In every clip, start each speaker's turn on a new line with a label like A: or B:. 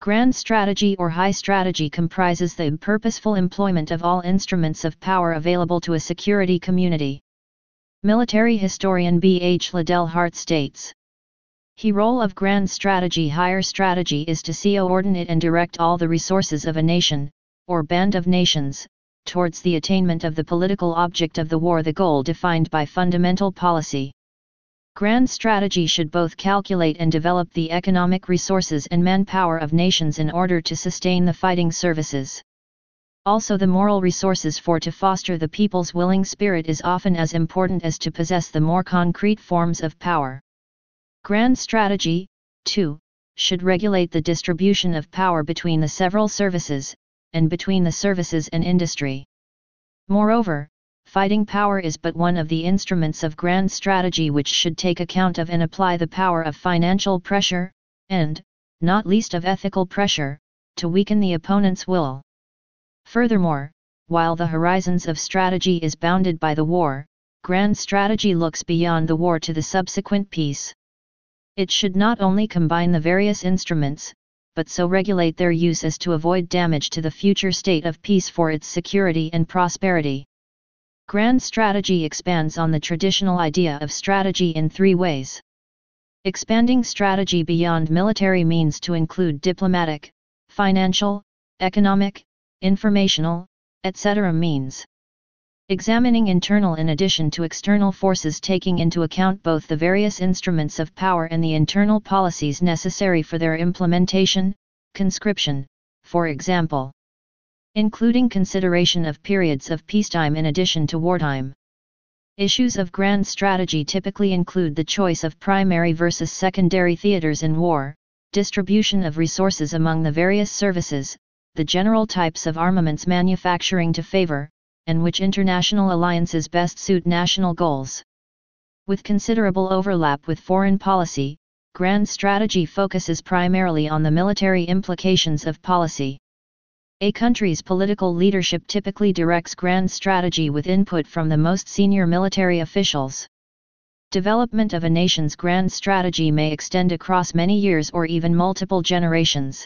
A: Grand strategy or high strategy comprises the purposeful employment of all instruments of power available to a security community. Military historian B. H. Liddell Hart states, "The role of grand strategy higher strategy is to coordinate and direct all the resources of a nation, or band of nations, towards the attainment of the political object of the war, the goal defined by fundamental policy. Grand strategy should both calculate and develop the economic resources and manpower of nations in order to sustain the fighting services. Also the moral resources for to foster the people's willing spirit is often as important as to possess the more concrete forms of power. Grand strategy, too, should regulate the distribution of power between the several services, and between the services and industry. Moreover, fighting power is but one of the instruments of grand strategy which should take account of and apply the power of financial pressure, and, not least of ethical pressure, to weaken the opponent's will. Furthermore, while the horizons of strategy is bounded by the war, grand strategy looks beyond the war to the subsequent peace. It should not only combine the various instruments, but so regulate their use as to avoid damage to the future state of peace for its security and prosperity. Grand strategy expands on the traditional idea of strategy in three ways. Expanding strategy beyond military means to include diplomatic, financial, economic, informational, etc. means. Examining internal in addition to external forces, taking into account both the various instruments of power and the internal policies necessary for their implementation, conscription, for example. Including consideration of periods of peacetime in addition to wartime. Issues of grand strategy typically include the choice of primary versus secondary theaters in war, distribution of resources among the various services, the general types of armaments manufacturing to favor, and which international alliances best suit national goals. With considerable overlap with foreign policy, grand strategy focuses primarily on the military implications of policy. A country's political leadership typically directs grand strategy with input from the most senior military officials. Development of a nation's grand strategy may extend across many years or even multiple generations.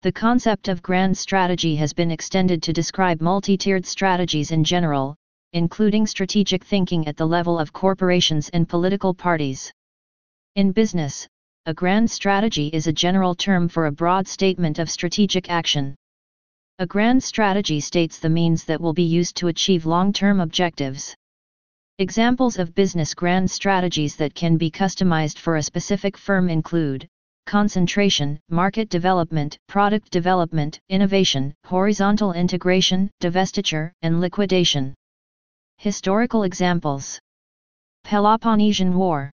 A: The concept of grand strategy has been extended to describe multi-tiered strategies in general, including strategic thinking at the level of corporations and political parties. In business, a grand strategy is a general term for a broad statement of strategic action. A grand strategy states the means that will be used to achieve long-term objectives. Examples of business grand strategies that can be customized for a specific firm include concentration, market development, product development, innovation, horizontal integration, divestiture, and liquidation. Historical examples. Peloponnesian War.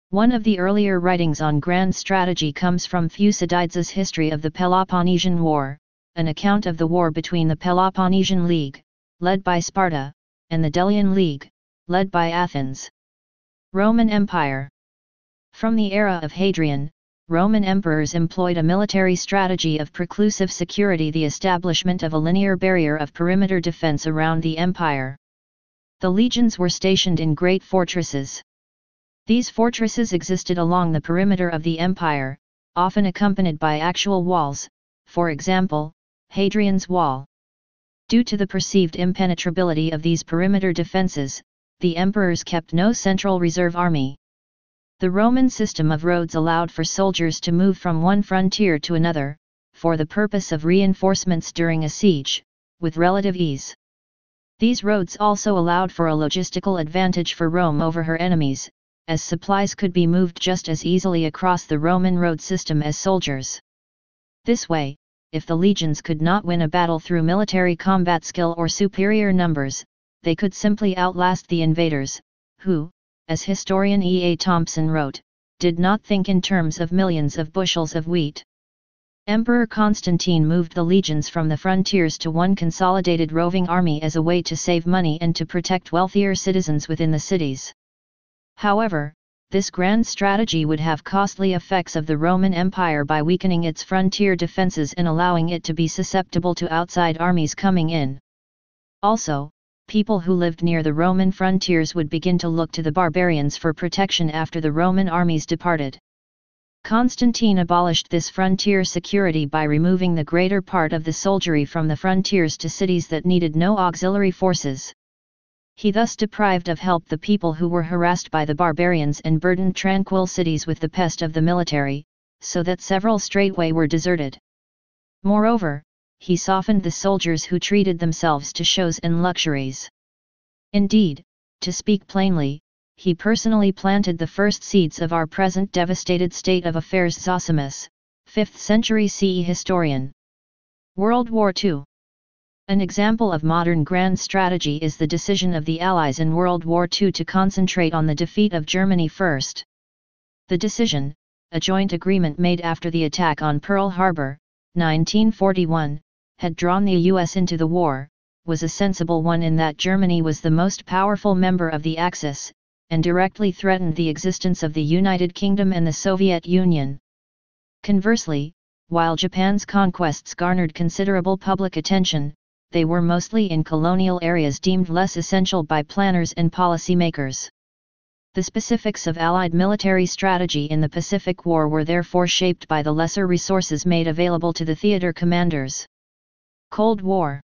A: One of the earlier writings on grand strategy comes from Thucydides' History of the Peloponnesian War, an account of the war between the Peloponnesian League, led by Sparta, and the Delian League, led by Athens. Roman Empire. From the era of Hadrian, Roman emperors employed a military strategy of preclusive security, the establishment of a linear barrier of perimeter defense around the empire. The legions were stationed in great fortresses. These fortresses existed along the perimeter of the empire, often accompanied by actual walls, for example, Hadrian's Wall. Due to the perceived impenetrability of these perimeter defenses, the emperors kept no central reserve army. The Roman system of roads allowed for soldiers to move from one frontier to another, for the purpose of reinforcements during a siege, with relative ease. These roads also allowed for a logistical advantage for Rome over her enemies, as supplies could be moved just as easily across the Roman road system as soldiers. This way, if the legions could not win a battle through military combat skill or superior numbers, they could simply outlast the invaders, who, as historian E. A. Thompson wrote, did not think in terms of millions of bushels of wheat. Emperor Constantine moved the legions from the frontiers to one consolidated roving army as a way to save money and to protect wealthier citizens within the cities. However, this grand strategy would have costly effects of the Roman Empire by weakening its frontier defenses and allowing it to be susceptible to outside armies coming in. Also, people who lived near the Roman frontiers would begin to look to the barbarians for protection after the Roman armies departed. Constantine abolished this frontier security by removing the greater part of the soldiery from the frontiers to cities that needed no auxiliary forces. He thus deprived of help the people who were harassed by the barbarians and burdened tranquil cities with the pest of the military, so that several straightway were deserted. Moreover, he softened the soldiers who treated themselves to shows and luxuries. Indeed, to speak plainly, he personally planted the first seeds of our present devastated state of affairs. Zosimus, 5th century CE historian. World War II. An example of modern grand strategy is the decision of the Allies in World War II to concentrate on the defeat of Germany first. The decision, a joint agreement made after the attack on Pearl Harbor, 1941, had drawn the US into the war, was a sensible one in that Germany was the most powerful member of the Axis, and directly threatened the existence of the United Kingdom and the Soviet Union. Conversely, while Japan's conquests garnered considerable public attention, they were mostly in colonial areas deemed less essential by planners and policymakers. The specifics of Allied military strategy in the Pacific War were therefore shaped by the lesser resources made available to the theater commanders. Cold War.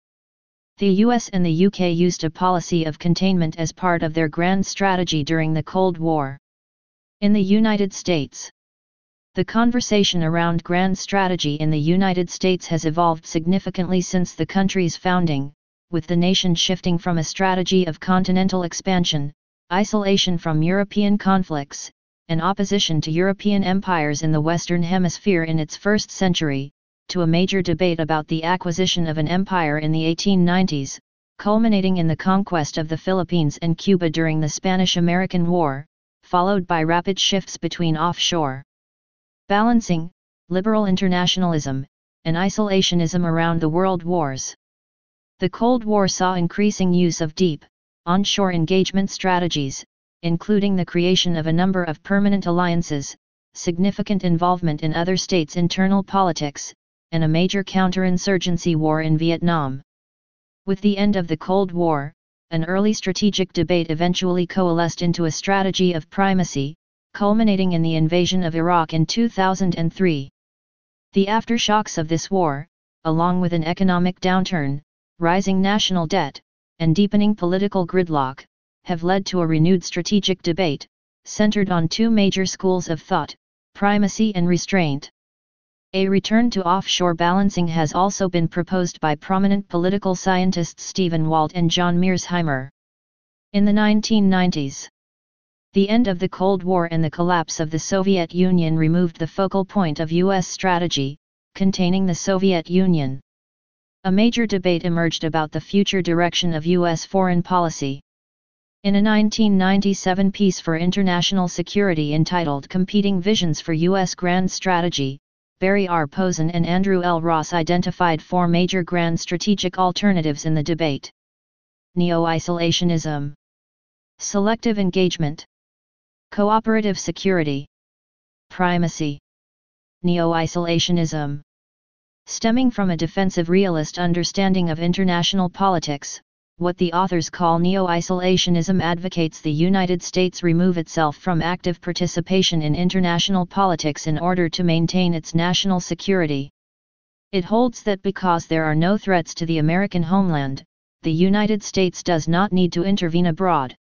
A: The US and the UK used a policy of containment as part of their grand strategy during the Cold War. In the United States, the conversation around grand strategy in the United States has evolved significantly since the country's founding, with the nation shifting from a strategy of continental expansion, isolation from European conflicts, and opposition to European empires in the Western Hemisphere in its first century, to a major debate about the acquisition of an empire in the 1890s, culminating in the conquest of the Philippines and Cuba during the Spanish-American War, followed by rapid shifts between offshore balancing, liberal internationalism, and isolationism around the world wars. The Cold War saw increasing use of deep, onshore engagement strategies, including the creation of a number of permanent alliances, significant involvement in other states' internal politics, and a major counterinsurgency war in Vietnam. With the end of the Cold War, an early strategic debate eventually coalesced into a strategy of primacy, culminating in the invasion of Iraq in 2003. The aftershocks of this war, along with an economic downturn, rising national debt, and deepening political gridlock, have led to a renewed strategic debate, centered on two major schools of thought, primacy and restraint. A return to offshore balancing has also been proposed by prominent political scientists Stephen Walt and John Mearsheimer. In the 1990s, the end of the Cold War and the collapse of the Soviet Union removed the focal point of U.S. strategy, containing the Soviet Union. A major debate emerged about the future direction of U.S. foreign policy. In a 1997 piece for International Security entitled Competing Visions for U.S. Grand Strategy, Barry R. Posen and Andrew L. Ross identified four major grand strategic alternatives in the debate: neo-isolationism, selective engagement, cooperative security, primacy. Neo-isolationism. Stemming from a defensive realist understanding of international politics, what the authors call neo-isolationism advocates the United States remove itself from active participation in international politics in order to maintain its national security. It holds that because there are no threats to the American homeland, the United States does not need to intervene abroad.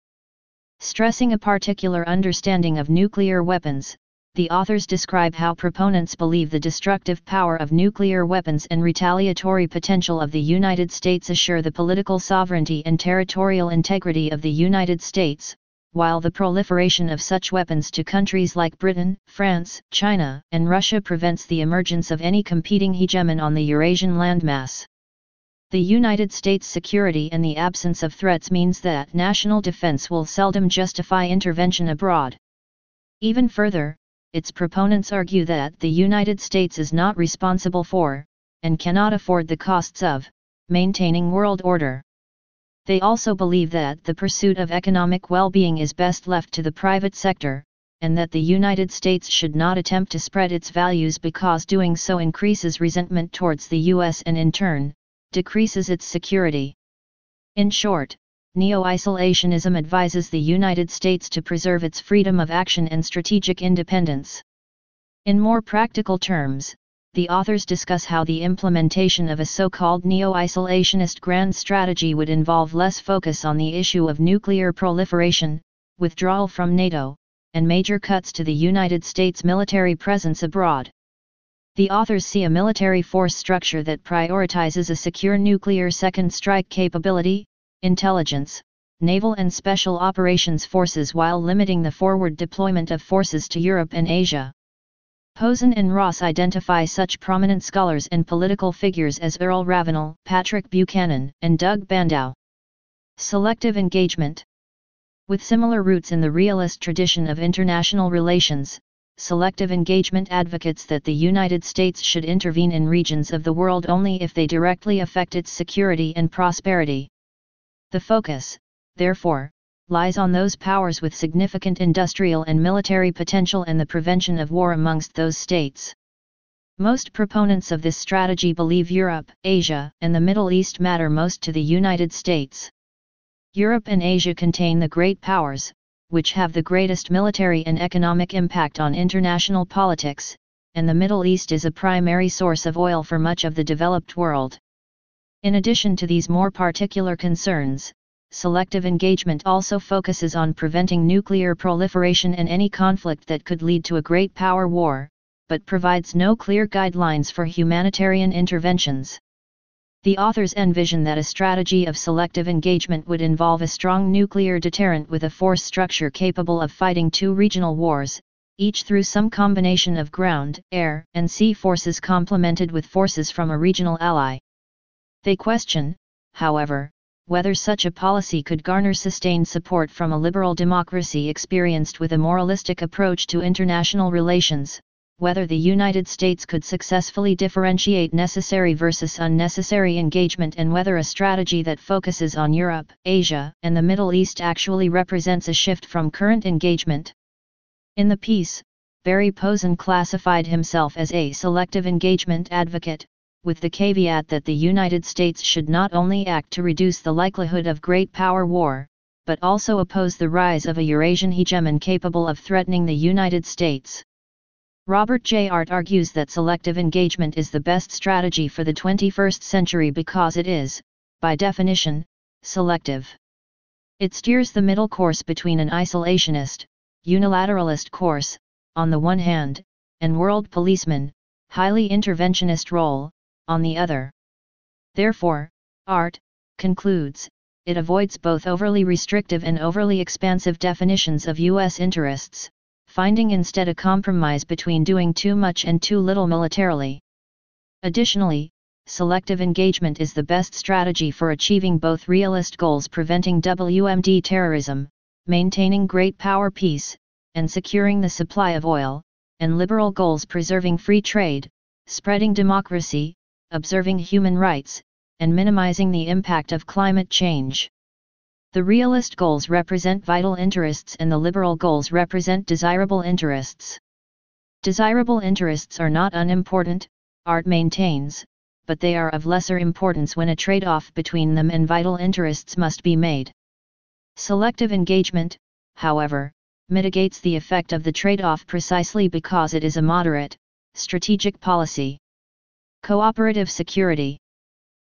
A: Stressing a particular understanding of nuclear weapons, the authors describe how proponents believe the destructive power of nuclear weapons and retaliatory potential of the United States assure the political sovereignty and territorial integrity of the United States, while the proliferation of such weapons to countries like Britain, France, China, and Russia prevents the emergence of any competing hegemon on the Eurasian landmass. The United States' security and the absence of threats means that national defense will seldom justify intervention abroad. Even further, its proponents argue that the United States is not responsible for, and cannot afford the costs of, maintaining world order. They also believe that the pursuit of economic well-being is best left to the private sector, and that the United States should not attempt to spread its values because doing so increases resentment towards the U.S. and in turn, decreases its security. In short, neo-isolationism advises the United States to preserve its freedom of action and strategic independence. In more practical terms, the authors discuss how the implementation of a so-called neo-isolationist grand strategy would involve less focus on the issue of nuclear proliferation, withdrawal from NATO, and major cuts to the United States military presence abroad. The authors see a military force structure that prioritizes a secure nuclear second strike capability, intelligence, naval and special operations forces while limiting the forward deployment of forces to Europe and Asia. Posen and Ross identify such prominent scholars and political figures as Earl Ravenel, Patrick Buchanan, and Doug Bandow. Selective engagement. With similar roots in the realist tradition of international relations, selective engagement advocates that the United States should intervene in regions of the world only if they directly affect its security and prosperity. The focus, therefore, lies on those powers with significant industrial and military potential and the prevention of war amongst those states. Most proponents of this strategy believe Europe, Asia, and the Middle East matter most to the United States. Europe and Asia contain the great powers, which have the greatest military and economic impact on international politics, and the Middle East is a primary source of oil for much of the developed world. In addition to these more particular concerns, selective engagement also focuses on preventing nuclear proliferation and any conflict that could lead to a great power war, but provides no clear guidelines for humanitarian interventions. The authors envision that a strategy of selective engagement would involve a strong nuclear deterrent with a force structure capable of fighting two regional wars, each through some combination of ground, air, and sea forces complemented with forces from a regional ally. They question, however, whether such a policy could garner sustained support from a liberal democracy experienced with a moralistic approach to international relations, whether the United States could successfully differentiate necessary versus unnecessary engagement, and whether a strategy that focuses on Europe, Asia, and the Middle East actually represents a shift from current engagement. In the piece, Barry Posen classified himself as a selective engagement advocate, with the caveat that the United States should not only act to reduce the likelihood of great power war, but also oppose the rise of a Eurasian hegemon capable of threatening the United States. Robert J. Art argues that selective engagement is the best strategy for the 21st century because it is, by definition, selective. It steers the middle course between an isolationist, unilateralist course, on the one hand, and world policeman, highly interventionist role, on the other. Therefore, Art concludes, it avoids both overly restrictive and overly expansive definitions of U.S. interests, finding instead a compromise between doing too much and too little militarily. Additionally, selective engagement is the best strategy for achieving both realist goals preventing WMD terrorism, maintaining great power peace, and securing the supply of oil, and liberal goals preserving free trade, spreading democracy, observing human rights, and minimizing the impact of climate change. The realist goals represent vital interests and the liberal goals represent desirable interests. Desirable interests are not unimportant, Art maintains, but they are of lesser importance when a trade-off between them and vital interests must be made. Selective engagement, however, mitigates the effect of the trade-off precisely because it is a moderate, strategic policy. Cooperative security.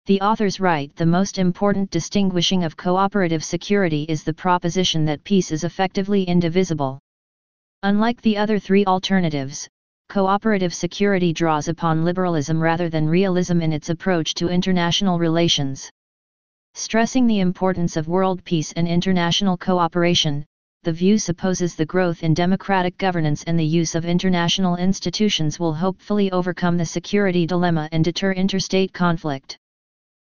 A: The authors write the most important distinguishing of cooperative security is the proposition that peace is effectively indivisible. Unlike the other three alternatives, cooperative security draws upon liberalism rather than realism in its approach to international relations. Stressing the importance of world peace and international cooperation, the view supposes the growth in democratic governance and the use of international institutions will hopefully overcome the security dilemma and deter interstate conflict.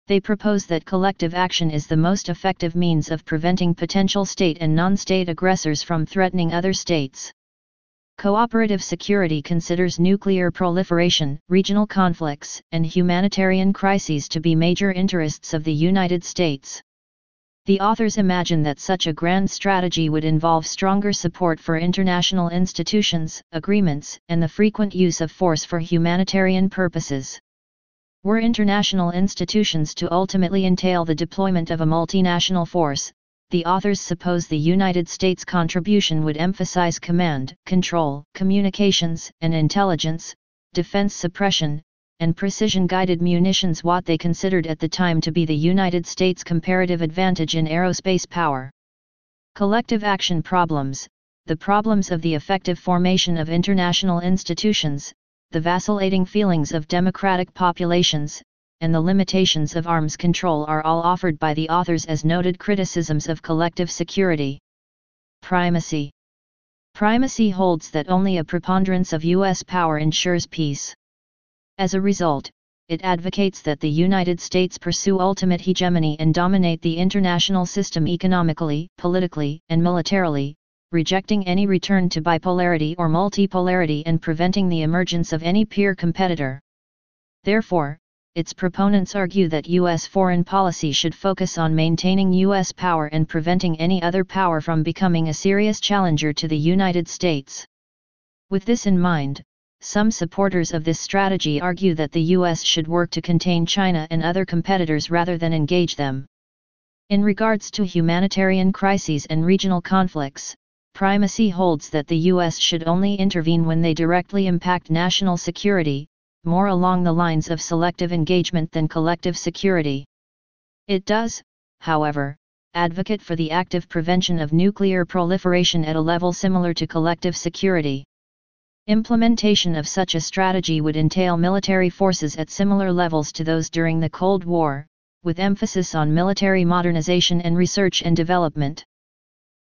A: They propose that collective action is the most effective means of preventing potential state and non-state aggressors from threatening other states. Cooperative security considers nuclear proliferation, regional conflicts, and humanitarian crises to be major interests of the United States. The authors imagine that such a grand strategy would involve stronger support for international institutions, agreements, and the frequent use of force for humanitarian purposes. Were international institutions to ultimately entail the deployment of a multinational force, the authors suppose the United States contribution would emphasize command, control, communications, and intelligence, defense suppression, and precision-guided munitions, what they considered at the time to be the United States' comparative advantage in aerospace power. Collective action problems, the problems of the effective formation of international institutions, the vacillating feelings of democratic populations, and the limitations of arms control are all offered by the authors as noted criticisms of collective security. Primacy. Primacy holds that only a preponderance of U.S. power ensures peace. As a result, it advocates that the United States pursue ultimate hegemony and dominate the international system economically, politically, and militarily, rejecting any return to bipolarity or multipolarity and preventing the emergence of any peer competitor. Therefore, its proponents argue that U.S. foreign policy should focus on maintaining U.S. power and preventing any other power from becoming a serious challenger to the United States. With this in mind, some supporters of this strategy argue that the U.S. should work to contain China and other competitors rather than engage them. In regards to humanitarian crises and regional conflicts, primacy holds that the U.S. should only intervene when they directly impact national security, more along the lines of selective engagement than collective security. It does, however, advocate for the active prevention of nuclear proliferation at a level similar to collective security. Implementation of such a strategy would entail military forces at similar levels to those during the Cold War, with emphasis on military modernization and research and development.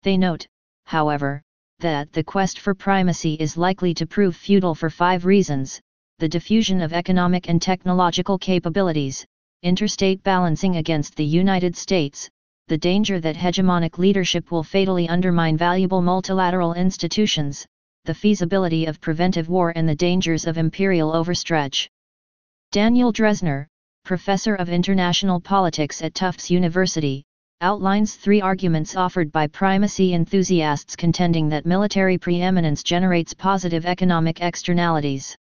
A: They note, however, that the quest for primacy is likely to prove futile for 5 reasons: the diffusion of economic and technological capabilities, interstate balancing against the United States, the danger that hegemonic leadership will fatally undermine valuable multilateral institutions, the feasibility of preventive war, and the dangers of imperial overstretch. Daniel Dresner, professor of international politics at Tufts University, outlines 3 arguments offered by primacy enthusiasts contending that military preeminence generates positive economic externalities.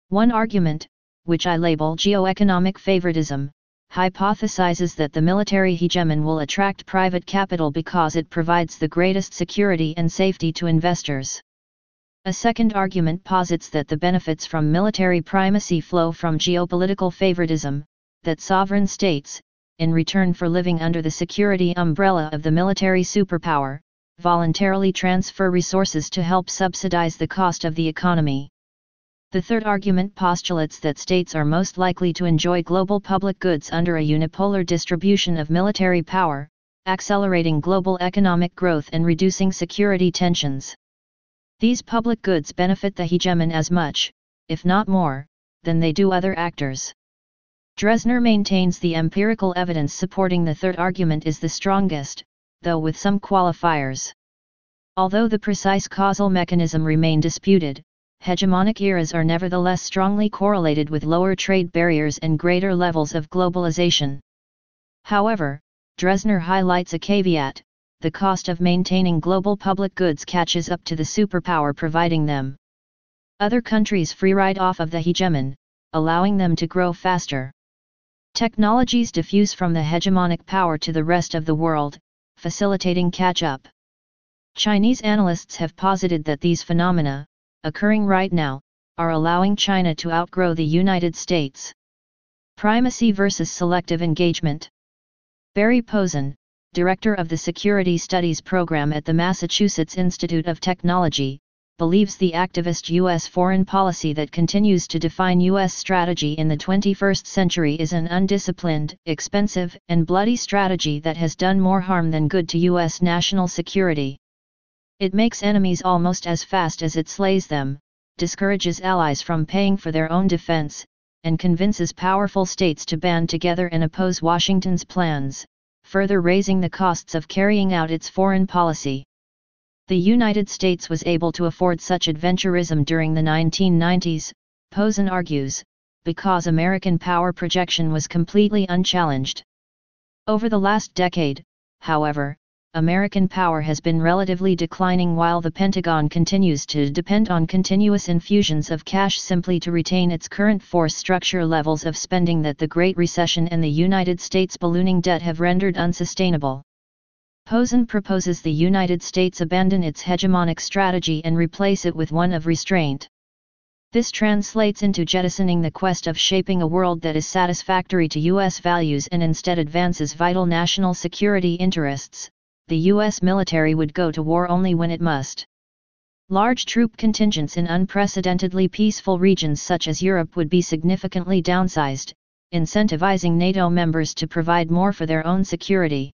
A: One argument, which I label geoeconomic favoritism, hypothesizes that the military hegemon will attract private capital because it provides the greatest security and safety to investors. A second argument posits that the benefits from military primacy flow from geopolitical favoritism, that sovereign states, in return for living under the security umbrella of the military superpower, voluntarily transfer resources to help subsidize the cost of the economy. The third argument postulates that states are most likely to enjoy global public goods under a unipolar distribution of military power, accelerating global economic growth and reducing security tensions. These public goods benefit the hegemon as much, if not more, than they do other actors. Dresner maintains the empirical evidence supporting the third argument is the strongest, though with some qualifiers. Although the precise causal mechanism remain disputed, hegemonic eras are nevertheless strongly correlated with lower trade barriers and greater levels of globalization. However, Dresner highlights a caveat: the cost of maintaining global public goods catches up to the superpower providing them. Other countries free-ride off of the hegemon, allowing them to grow faster. Technologies diffuse from the hegemonic power to the rest of the world, facilitating catch-up. Chinese analysts have posited that these phenomena, occurring right now, are allowing China to outgrow the United States. Primacy versus selective engagement. Barry Posen, director of the Security Studies program at the Massachusetts Institute of Technology, believes the activist U.S. foreign policy that continues to define U.S. strategy in the 21st century is an undisciplined, expensive, and bloody strategy that has done more harm than good to U.S. national security. It makes enemies almost as fast as it slays them, discourages allies from paying for their own defense, and convinces powerful states to band together and oppose Washington's plans, further raising the costs of carrying out its foreign policy. The United States was able to afford such adventurism during the 1990s, Posen argues, because American power projection was completely unchallenged. Over the last decade, however, American power has been relatively declining while the Pentagon continues to depend on continuous infusions of cash simply to retain its current force structure levels of spending that the Great Recession and the United States ballooning debt have rendered unsustainable. Posen proposes the United States abandon its hegemonic strategy and replace it with one of restraint. This translates into jettisoning the quest of shaping a world that is satisfactory to U.S. values and instead advances vital national security interests. The U.S. military would go to war only when it must. Large troop contingents in unprecedentedly peaceful regions such as Europe would be significantly downsized, incentivizing NATO members to provide more for their own security.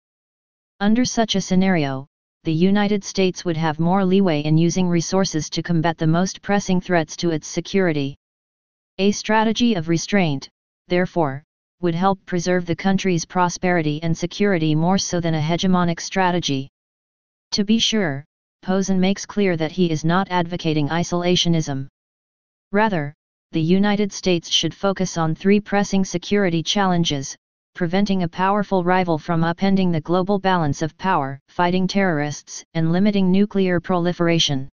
A: Under such a scenario, the United States would have more leeway in using resources to combat the most pressing threats to its security. A strategy of restraint, therefore, would help preserve the country's prosperity and security more so than a hegemonic strategy. To be sure, Posen makes clear that he is not advocating isolationism. Rather, the United States should focus on three pressing security challenges: preventing a powerful rival from upending the global balance of power, fighting terrorists, and limiting nuclear proliferation.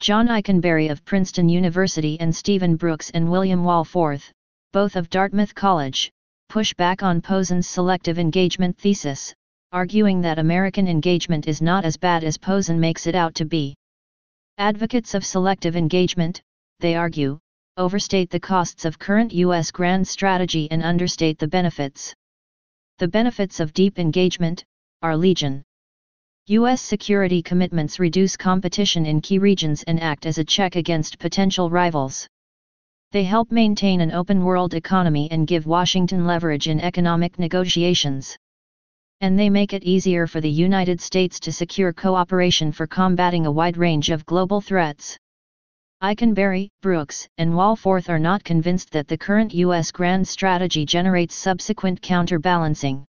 A: John Eikenberry of Princeton University and Stephen Brooks and William Walforth, both of Dartmouth College, push back on Posen's selective engagement thesis, arguing that American engagement is not as bad as Posen makes it out to be. Advocates of selective engagement, they argue, overstate the costs of current U.S. grand strategy and understate the benefits. The benefits of deep engagement are legion. U.S. security commitments reduce competition in key regions and act as a check against potential rivals. They help maintain an open world economy and give Washington leverage in economic negotiations. And they make it easier for the United States to secure cooperation for combating a wide range of global threats. Eikenberry, Brooks, and Walforth are not convinced that the current U.S. grand strategy generates subsequent counterbalancing.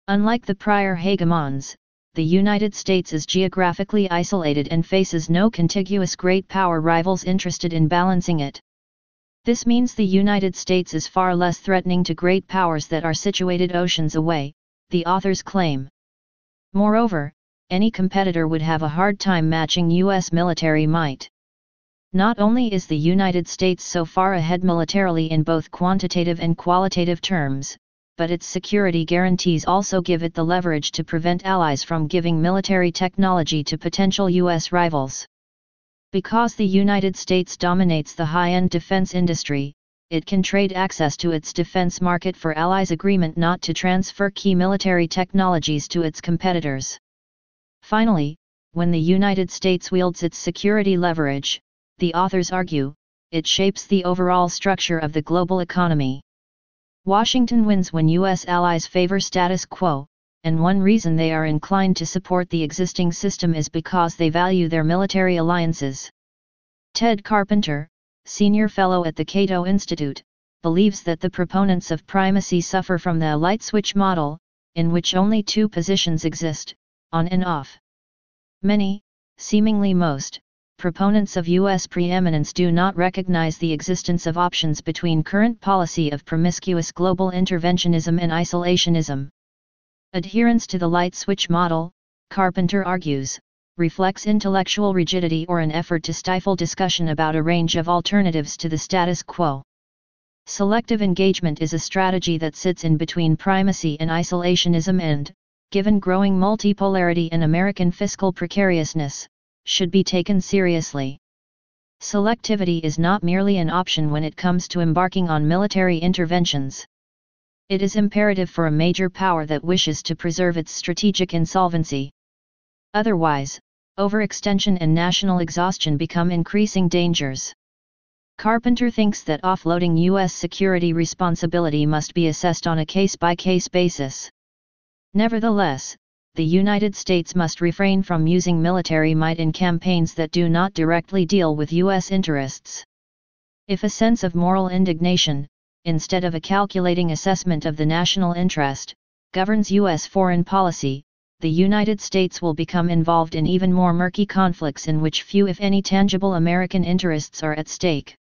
A: Unlike the prior hegemons, the United States is geographically isolated and faces no contiguous great power rivals interested in balancing it. This means the United States is far less threatening to great powers that are situated oceans away, the authors claim. Moreover, any competitor would have a hard time matching U.S. military might. Not only is the United States so far ahead militarily in both quantitative and qualitative terms, but its security guarantees also give it the leverage to prevent allies from giving military technology to potential U.S. rivals. Because the United States dominates the high-end defense industry, it can trade access to its defense market for allies' agreement not to transfer key military technologies to its competitors. Finally, when the United States wields its security leverage, the authors argue, it shapes the overall structure of the global economy. Washington wins when U.S. allies favor status quo, and one reason they are inclined to support the existing system is because they value their military alliances. Ted Carpenter, senior fellow at the Cato Institute, believes that the proponents of primacy suffer from the light switch model, in which only two positions exist, on and off. Many, seemingly most, proponents of U.S. preeminence do not recognize the existence of options between current policy of promiscuous global interventionism and isolationism. Adherence to the light switch model, Carpenter argues, reflects intellectual rigidity or an effort to stifle discussion about a range of alternatives to the status quo. Selective engagement is a strategy that sits in between primacy and isolationism and, given growing multipolarity and American fiscal precariousness, should be taken seriously. Selectivity is not merely an option when it comes to embarking on military interventions. It is imperative for a major power that wishes to preserve its strategic insolvency. Otherwise, overextension and national exhaustion become increasing dangers. Carpenter thinks that offloading U.S. security responsibility must be assessed on a case-by-case basis. Nevertheless, the United States must refrain from using military might in campaigns that do not directly deal with U.S. interests. If a sense of moral indignation, instead of a calculating assessment of the national interest, governs U.S. foreign policy, the United States will become involved in even more murky conflicts in which few if any tangible American interests are at stake.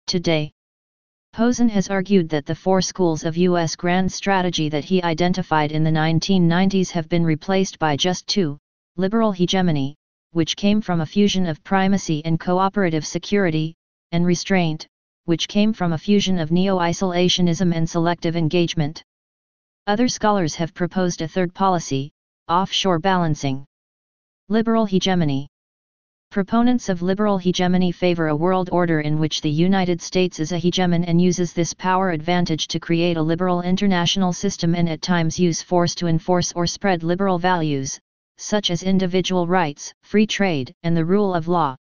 A: Today, Posen has argued that the four schools of U.S. grand strategy that he identified in the 1990s have been replaced by just two: liberal hegemony, which came from a fusion of primacy and cooperative security, and restraint, which came from a fusion of neo-isolationism and selective engagement. Other scholars have proposed a third policy, Offshore balancing. Liberal hegemony. Proponents of liberal hegemony favor a world order in which the United States is a hegemon and uses this power advantage to create a liberal international system and at times use force to enforce or spread liberal values, such as individual rights, free trade, and the rule of law.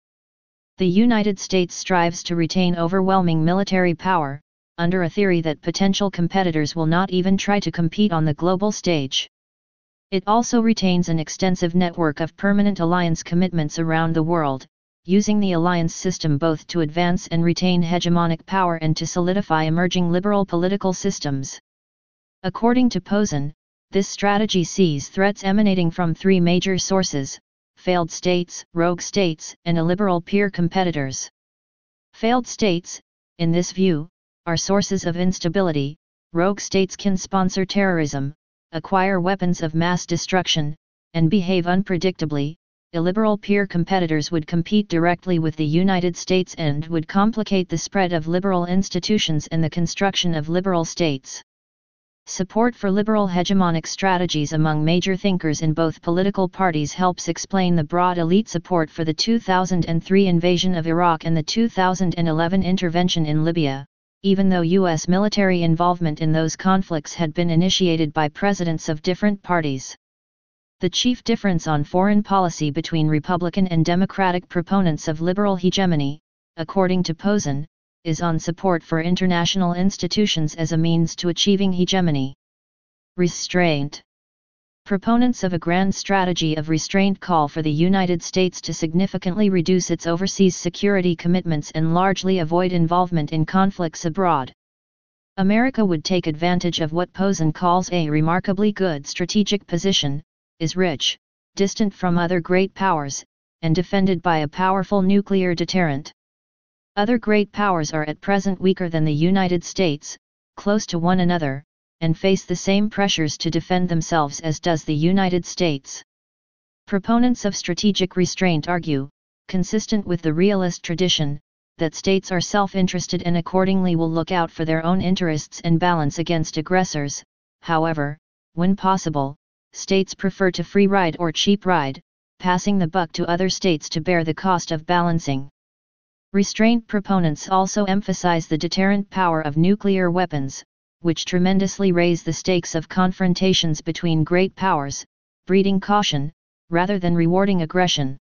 A: The United States strives to retain overwhelming military power, under a theory that potential competitors will not even try to compete on the global stage. It also retains an extensive network of permanent alliance commitments around the world, using the alliance system both to advance and retain hegemonic power and to solidify emerging liberal political systems. According to Posen, this strategy sees threats emanating from three major sources: failed states, rogue states, and illiberal peer competitors. Failed states, in this view, are sources of instability. Rogue states can sponsor terrorism, acquire weapons of mass destruction, and behave unpredictably. Illiberal peer competitors would compete directly with the United States and would complicate the spread of liberal institutions and the construction of liberal states. Support for liberal hegemonic strategies among major thinkers in both political parties helps explain the broad elite support for the 2003 invasion of Iraq and the 2011 intervention in Libya, even though U.S. military involvement in those conflicts had been initiated by presidents of different parties. The chief difference on foreign policy between Republican and Democratic proponents of liberal hegemony, according to Posen, is on support for international institutions as a means to achieving hegemony. Restraint. Proponents of a grand strategy of restraint call for the United States to significantly reduce its overseas security commitments and largely avoid involvement in conflicts abroad. America would take advantage of what Posen calls a remarkably good strategic position, is rich, distant from other great powers, and defended by a powerful nuclear deterrent. Other great powers are at present weaker than the United States, close to one another, and face the same pressures to defend themselves as does the United States. Proponents of strategic restraint argue, consistent with the realist tradition, that states are self-interested and accordingly will look out for their own interests and balance against aggressors. However, when possible, states prefer to free ride or cheap ride, passing the buck to other states to bear the cost of balancing. Restraint proponents also emphasize the deterrent power of nuclear weapons, which tremendously raise the stakes of confrontations between great powers, breeding caution, rather than rewarding aggression.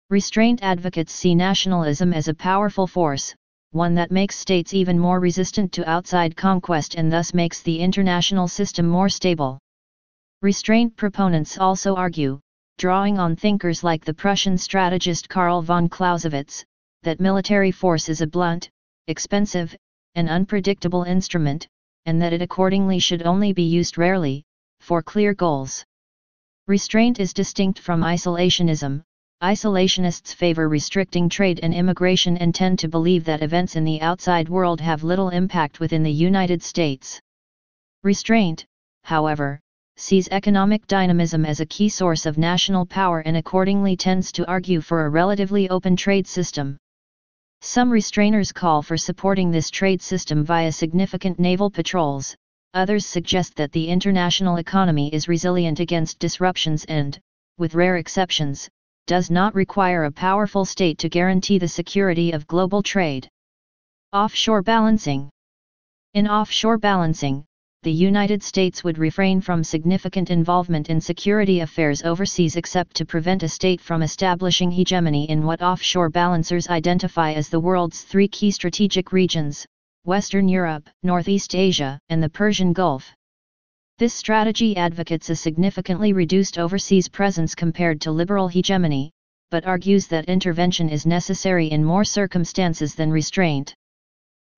A: Restraint advocates see nationalism as a powerful force, one that makes states even more resistant to outside conquest and thus makes the international system more stable. Restraint proponents also argue, drawing on thinkers like the Prussian strategist Karl von Clausewitz, that military force is a blunt, expensive, and unpredictable instrument, and that it accordingly should only be used rarely, for clear goals. Restraint is distinct from isolationism. Isolationists favor restricting trade and immigration and tend to believe that events in the outside world have little impact within the United States. Restraint, however, sees economic dynamism as a key source of national power and accordingly tends to argue for a relatively open trade system. Some restrainers call for supporting this trade system via significant naval patrols, others suggest that the international economy is resilient against disruptions and, with rare exceptions, does not require a powerful state to guarantee the security of global trade. Offshore balancing. In offshore balancing, the United States would refrain from significant involvement in security affairs overseas except to prevent a state from establishing hegemony in what offshore balancers identify as the world's three key strategic regions: Western Europe, Northeast Asia, and the Persian Gulf. This strategy advocates a significantly reduced overseas presence compared to liberal hegemony, but argues that intervention is necessary in more circumstances than restraint.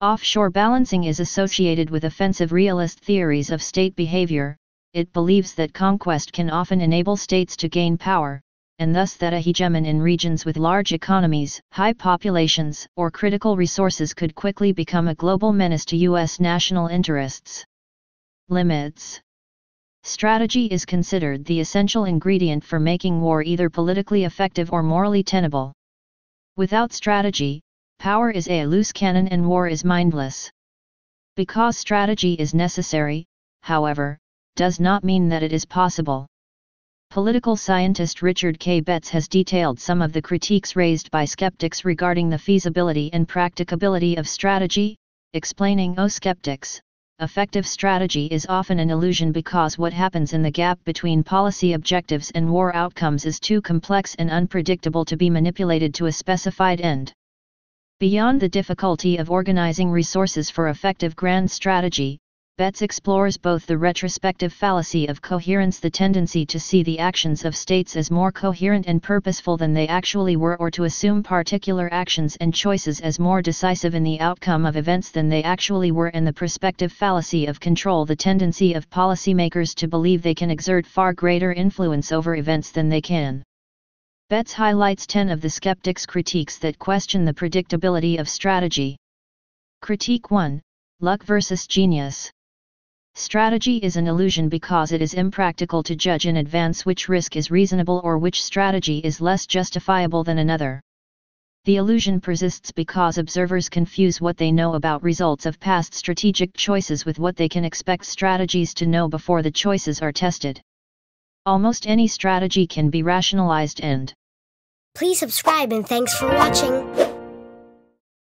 A: Offshore balancing is associated with offensive realist theories of state behavior. It believes that conquest can often enable states to gain power, and thus that a hegemon in regions with large economies, high populations, or critical resources could quickly become a global menace to U.S. national interests. Limits. Strategy is considered the essential ingredient for making war either politically effective or morally tenable. Without strategy, power is a loose cannon and war is mindless. Because strategy is necessary, however, does not mean that it is possible. Political scientist Richard K. Betts has detailed some of the critiques raised by skeptics regarding the feasibility and practicability of strategy, explaining, "O skeptics, effective strategy is often an illusion because what happens in the gap between policy objectives and war outcomes is too complex and unpredictable to be manipulated to a specified end." Beyond the difficulty of organizing resources for effective grand strategy, Betts explores both the retrospective fallacy of coherence, the tendency to see the actions of states as more coherent and purposeful than they actually were, or to assume particular actions and choices as more decisive in the outcome of events than they actually were, and the prospective fallacy of control, the tendency of policymakers to believe they can exert far greater influence over events than they can. Betts highlights 10 of the skeptics' critiques that question the predictability of strategy. Critique 1: Luck versus genius. Strategy is an illusion because it is impractical to judge in advance which risk is reasonable or which strategy is less justifiable than another. The illusion persists because observers confuse what they know about results of past strategic choices with what they can expect strategies to know before the choices are tested. Almost any strategy can be rationalized and.
B: Please subscribe and thanks for watching.